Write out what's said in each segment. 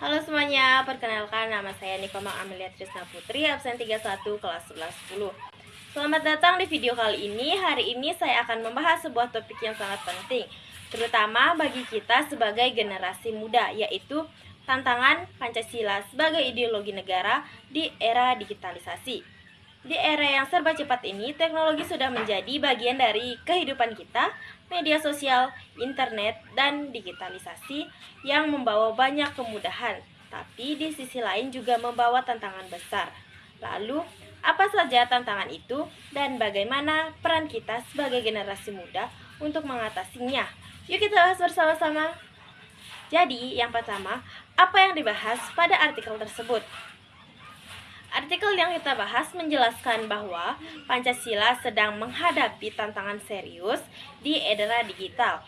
Halo semuanya, perkenalkan nama saya Nikoma Amelia Trisna Putri, absen 31 kelas 11-10. Selamat datang di video kali ini. Hari ini saya akan membahas sebuah topik yang sangat penting, terutama bagi kita sebagai generasi muda, yaitu tantangan Pancasila sebagai ideologi negara di era digitalisasi. Di era yang serba cepat ini, teknologi sudah menjadi bagian dari kehidupan kita. Media sosial, internet, dan digitalisasi yang membawa banyak kemudahan, tapi di sisi lain juga membawa tantangan besar. Lalu, apa saja tantangan itu dan bagaimana peran kita sebagai generasi muda untuk mengatasinya? Yuk kita bahas bersama-sama. Jadi, yang pertama, apa yang dibahas pada artikel tersebut? Artikel yang kita bahas menjelaskan bahwa Pancasila sedang menghadapi tantangan serius di era digital.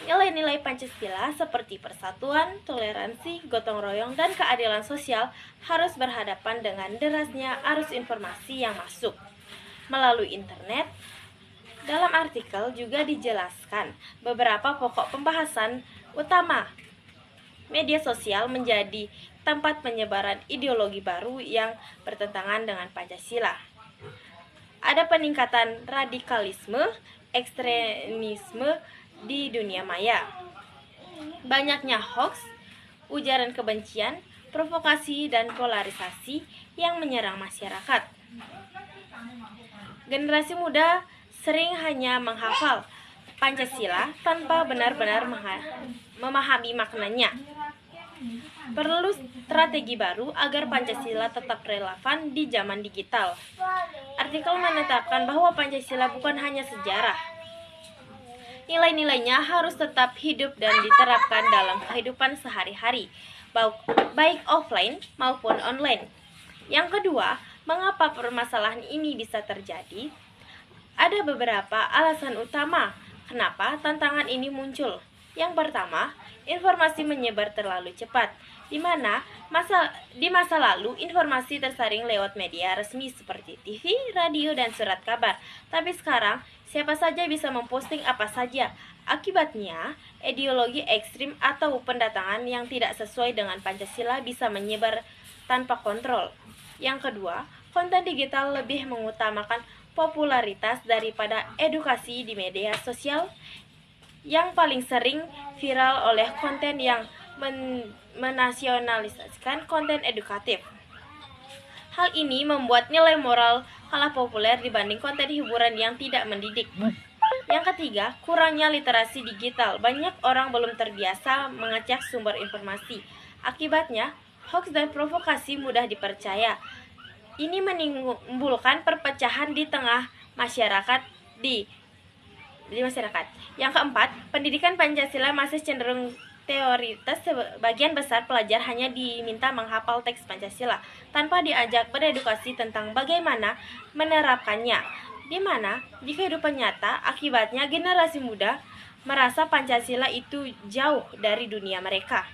Nilai-nilai Pancasila seperti persatuan, toleransi, gotong royong, dan keadilan sosial harus berhadapan dengan derasnya arus informasi yang masuk melalui internet. Dalam artikel juga dijelaskan beberapa pokok pembahasan utama. Media sosial menjadi tempat penyebaran ideologi baru yang bertentangan dengan Pancasila. Ada peningkatan radikalisme, ekstremisme di dunia maya. Banyaknya hoax, ujaran kebencian, provokasi, dan polarisasi yang menyerang masyarakat. Generasi muda sering hanya menghafal Pancasila tanpa benar-benar memahami maknanya. Perlu strategi baru agar Pancasila tetap relevan di zaman digital. Artikel menetapkan bahwa Pancasila bukan hanya sejarah. Nilai-nilainya harus tetap hidup dan diterapkan dalam kehidupan sehari-hari, baik offline maupun online. Yang kedua, mengapa permasalahan ini bisa terjadi? Ada beberapa alasan utama kenapa tantangan ini muncul. Yang pertama, informasi menyebar terlalu cepat, di mana di masa lalu informasi tersaring lewat media resmi seperti TV, radio, dan surat kabar. Tapi sekarang, siapa saja bisa memposting apa saja. Akibatnya, ideologi ekstrim atau pendatangan yang tidak sesuai dengan Pancasila bisa menyebar tanpa kontrol. Yang kedua, konten digital lebih mengutamakan popularitas daripada edukasi di media sosial, yang paling sering viral oleh konten yang menasionalisasikan konten edukatif. Hal ini membuat nilai moral kalah populer dibanding konten hiburan yang tidak mendidik. Yang ketiga, kurangnya literasi digital. Banyak orang belum terbiasa mengecek sumber informasi. Akibatnya, hoax dan provokasi mudah dipercaya. Ini menimbulkan perpecahan di tengah masyarakat. Yang keempat, pendidikan Pancasila masih cenderung teoritis. Sebagian besar pelajar hanya diminta menghafal teks Pancasila tanpa diajak beredukasi tentang bagaimana menerapkannya, di mana di kehidupan nyata akibatnya generasi muda merasa Pancasila itu jauh dari dunia mereka.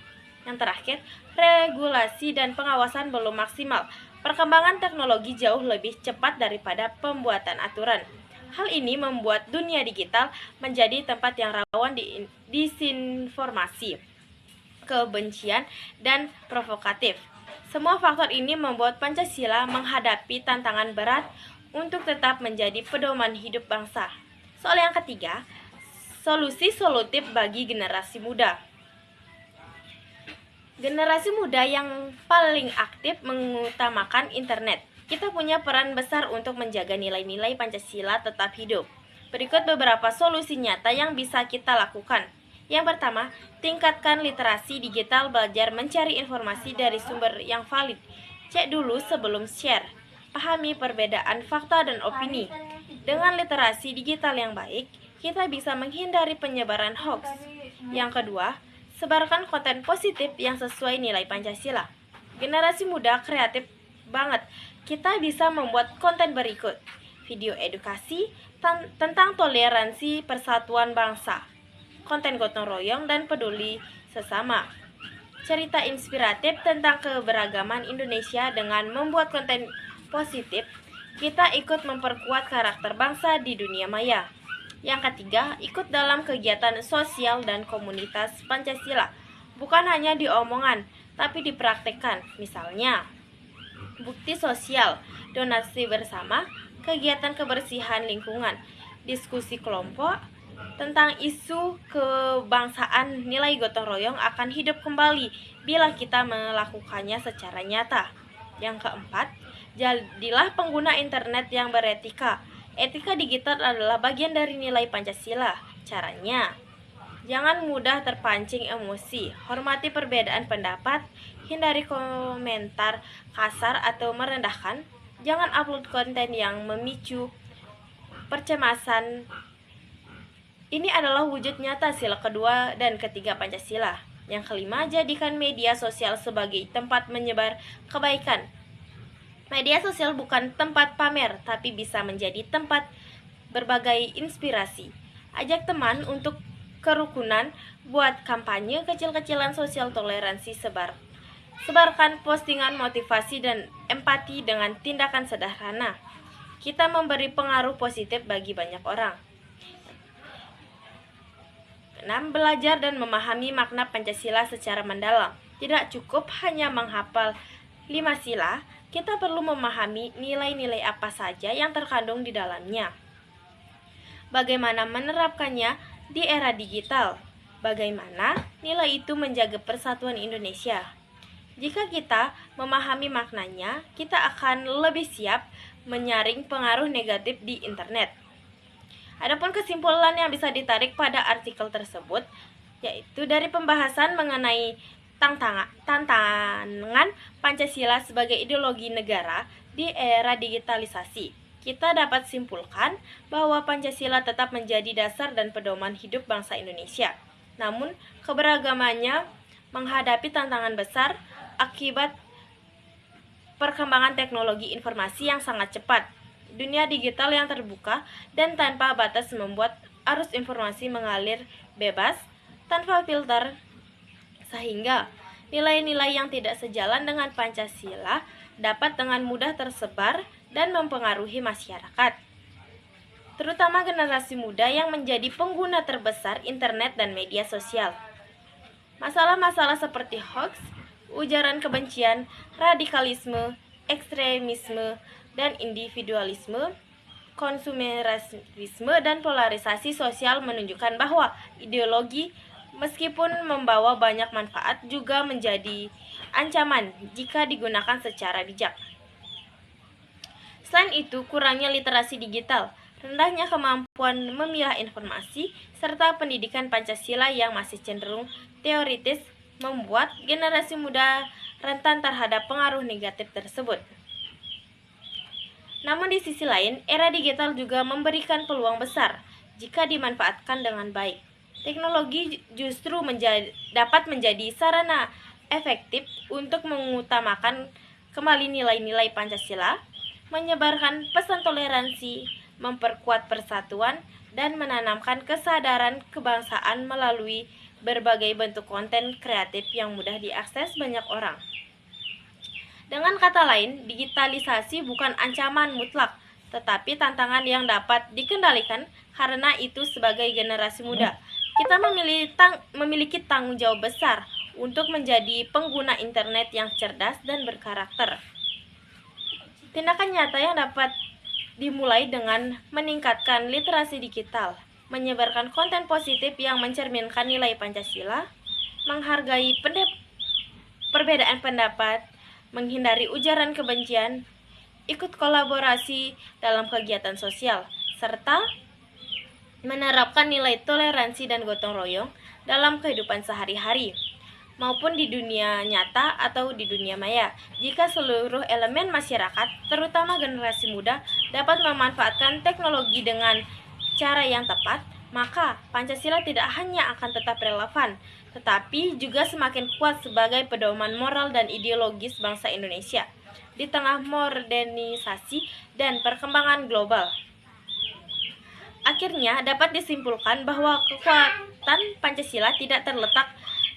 Yang terakhir, regulasi dan pengawasan belum maksimal. Perkembangan teknologi jauh lebih cepat daripada pembuatan aturan. Hal ini membuat dunia digital menjadi tempat yang rawan disinformasi, kebencian, dan provokatif. Semua faktor ini membuat Pancasila menghadapi tantangan berat untuk tetap menjadi pedoman hidup bangsa. Soal yang ketiga, solusi solutif bagi generasi muda. Generasi muda yang paling aktif mengutamakan internet. Kita punya peran besar untuk menjaga nilai-nilai Pancasila tetap hidup. Berikut beberapa solusi nyata yang bisa kita lakukan. Yang pertama, tingkatkan literasi digital, belajar mencari informasi dari sumber yang valid. Cek dulu sebelum share. Pahami perbedaan fakta dan opini. Dengan literasi digital yang baik, kita bisa menghindari penyebaran hoax. Yang kedua, sebarkan konten positif yang sesuai nilai Pancasila. Generasi muda kreatif banget. Kita bisa membuat konten berikut: video edukasi tentang toleransi, persatuan bangsa, konten gotong royong dan peduli sesama, cerita inspiratif tentang keberagaman Indonesia. Dengan membuat konten positif, kita ikut memperkuat karakter bangsa di dunia maya. Yang ketiga, ikut dalam kegiatan sosial dan komunitas Pancasila. Bukan hanya di omongan, tapi dipraktekkan. Misalnya, bukti sosial, donasi bersama, kegiatan kebersihan lingkungan, diskusi kelompok tentang isu kebangsaan. Nilai gotong royong akan hidup kembali bila kita melakukannya secara nyata. Yang keempat, jadilah pengguna internet yang beretika. Etika digital adalah bagian dari nilai Pancasila. Caranya, jangan mudah terpancing emosi, hormati perbedaan pendapat, hindari komentar kasar atau merendahkan, jangan upload konten yang memicu percemasan. Ini adalah wujud nyata sila kedua dan ketiga Pancasila. Yang kelima, jadikan media sosial sebagai tempat menyebar kebaikan. Media sosial bukan tempat pamer, tapi bisa menjadi tempat berbagai inspirasi. Ajak teman untuk kerukunan, buat kampanye kecil-kecilan sosial toleransi, sebarkan postingan motivasi dan empati dengan tindakan sederhana. Kita memberi pengaruh positif bagi banyak orang. 6. Belajar dan memahami makna Pancasila secara mendalam. Tidak cukup hanya menghafal 5 sila, kita perlu memahami nilai-nilai apa saja yang terkandung di dalamnya. Bagaimana menerapkannya di era digital? Bagaimana nilai itu menjaga persatuan Indonesia? Jika kita memahami maknanya, kita akan lebih siap menyaring pengaruh negatif di internet. Adapun kesimpulan yang bisa ditarik pada artikel tersebut, yaitu dari pembahasan mengenai tantangan Pancasila sebagai ideologi negara di era digitalisasi, kita dapat simpulkan bahwa Pancasila tetap menjadi dasar dan pedoman hidup bangsa Indonesia. Namun, keberagamannya menghadapi tantangan besar akibat perkembangan teknologi informasi yang sangat cepat. Dunia digital yang terbuka dan tanpa batas membuat arus informasi mengalir bebas tanpa filter, sehingga nilai-nilai yang tidak sejalan dengan Pancasila dapat dengan mudah tersebar dan mempengaruhi masyarakat, terutama generasi muda yang menjadi pengguna terbesar internet dan media sosial. Masalah-masalah seperti hoax, ujaran kebencian, radikalisme, ekstremisme, dan individualisme, konsumerisme, dan polarisasi sosial menunjukkan bahwa ideologi meskipun membawa banyak manfaat juga menjadi ancaman jika digunakan secara bijak. Selain itu, kurangnya literasi digital, rendahnya kemampuan memilah informasi, serta pendidikan Pancasila yang masih cenderung teoritis membuat generasi muda rentan terhadap pengaruh negatif tersebut. Namun di sisi lain, era digital juga memberikan peluang besar jika dimanfaatkan dengan baik. Teknologi justru dapat menjadi sarana efektif untuk mengutamakan kembali nilai-nilai Pancasila, menyebarkan pesan toleransi, memperkuat persatuan, dan menanamkan kesadaran kebangsaan melalui berbagai bentuk konten kreatif yang mudah diakses banyak orang. Dengan kata lain, digitalisasi bukan ancaman mutlak, tetapi tantangan yang dapat dikendalikan. Karena itu, sebagai generasi muda, kita memiliki tanggung jawab besar untuk menjadi pengguna internet yang cerdas dan berkarakter. Tindakan nyata yang dapat dimulai dengan meningkatkan literasi digital, menyebarkan konten positif yang mencerminkan nilai Pancasila, menghargai perbedaan pendapat, menghindari ujaran kebencian, ikut kolaborasi dalam kegiatan sosial, serta menerapkan nilai toleransi dan gotong royong dalam kehidupan sehari-hari, maupun di dunia nyata atau di dunia maya. Jika seluruh elemen masyarakat, terutama generasi muda, dapat memanfaatkan teknologi dengan cara yang tepat, maka Pancasila tidak hanya akan tetap relevan, tetapi juga semakin kuat sebagai pedoman moral dan ideologis bangsa Indonesia di tengah modernisasi dan perkembangan global. Akhirnya dapat disimpulkan bahwa kekuatan Pancasila tidak terletak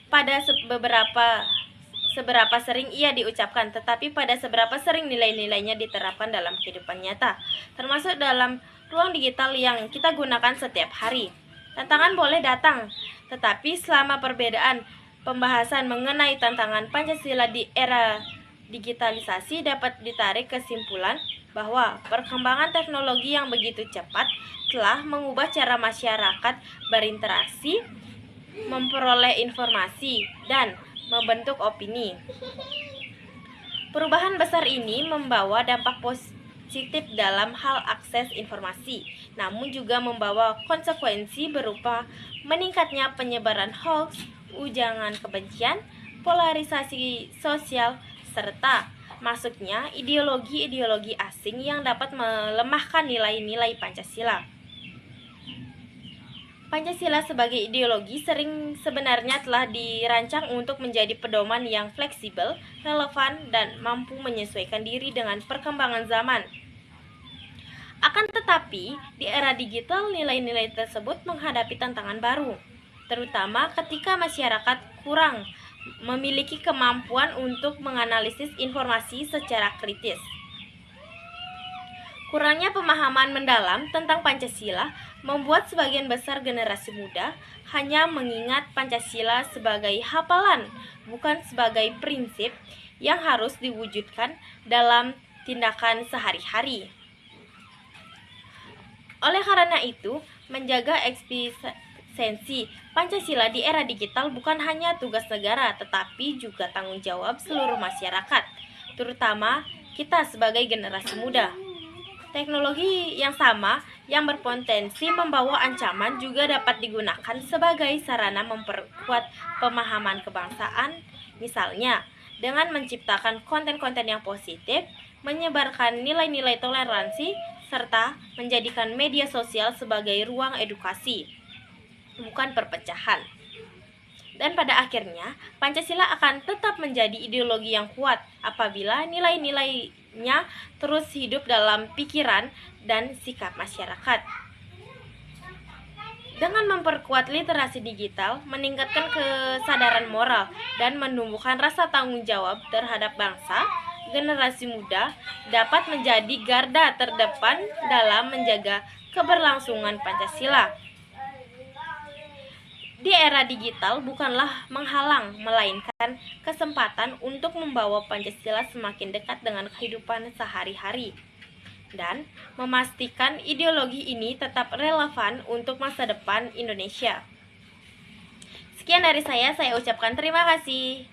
pada seberapa sering ia diucapkan, tetapi pada seberapa sering nilai-nilainya diterapkan dalam kehidupan nyata, termasuk dalam ruang digital yang kita gunakan setiap hari. Tantangan boleh datang, tetapi selama perbedaan pembahasan mengenai tantangan Pancasila di era digitalisasi dapat ditarik kesimpulan bahwa perkembangan teknologi yang begitu cepat telah mengubah cara masyarakat berinteraksi, memperoleh informasi, dan membentuk opini. Perubahan besar ini membawa dampak positif dalam hal akses informasi, namun juga membawa konsekuensi berupa meningkatnya penyebaran hoax, ujaran kebencian, polarisasi sosial, serta masuknya ideologi-ideologi asing yang dapat melemahkan nilai-nilai Pancasila. Pancasila sebagai ideologi sebenarnya telah dirancang untuk menjadi pedoman yang fleksibel, relevan, dan mampu menyesuaikan diri dengan perkembangan zaman. Akan tetapi, di era digital nilai-nilai tersebut menghadapi tantangan baru, terutama ketika masyarakat kurang memiliki kemampuan untuk menganalisis informasi secara kritis. Kurangnya pemahaman mendalam tentang Pancasila membuat sebagian besar generasi muda hanya mengingat Pancasila sebagai hafalan, bukan sebagai prinsip yang harus diwujudkan dalam tindakan sehari-hari. Oleh karena itu, menjaga eksistensi Pancasila di era digital bukan hanya tugas negara, tetapi juga tanggung jawab seluruh masyarakat, terutama kita sebagai generasi muda. Teknologi yang sama yang berpotensi membawa ancaman juga dapat digunakan sebagai sarana memperkuat pemahaman kebangsaan, misalnya dengan menciptakan konten-konten yang positif, menyebarkan nilai-nilai toleransi, serta menjadikan media sosial sebagai ruang edukasi, bukan perpecahan. Dan pada akhirnya, Pancasila akan tetap menjadi ideologi yang kuat apabila nilai-nilainya terus hidup dalam pikiran dan sikap masyarakat. Dengan memperkuat literasi digital, meningkatkan kesadaran moral, dan menumbuhkan rasa tanggung jawab terhadap bangsa, generasi muda dapat menjadi garda terdepan dalam menjaga keberlangsungan Pancasila. Di era digital bukanlah menghalang, melainkan kesempatan untuk membawa Pancasila semakin dekat dengan kehidupan sehari-hari dan memastikan ideologi ini tetap relevan untuk masa depan Indonesia. Sekian dari saya ucapkan terima kasih.